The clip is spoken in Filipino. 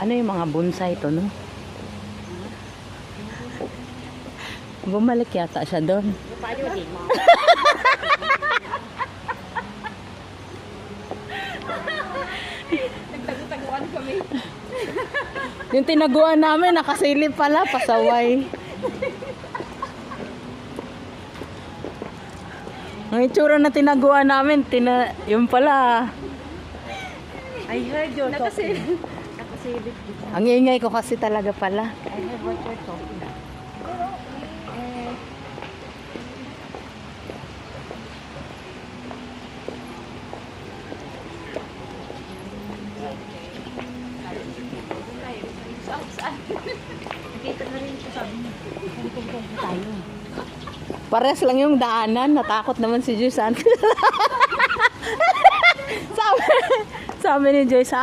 Ano yung mga bonsai to, no? Bumalik yata siya doon. Nagtago-taguan kami. Yung tinaguan namin, nakasilip pala, pasaway. Ang itsura na tinaguan namin, yung pala. I heard you talking. Nakasilip. Ang ingay ko kasi talaga pala. I heard what you're talking. Dito na rin siya, sabi niya. Kung tayo. Pares lang yung daanan, natakot naman si Joyce. sabi ni Joyce,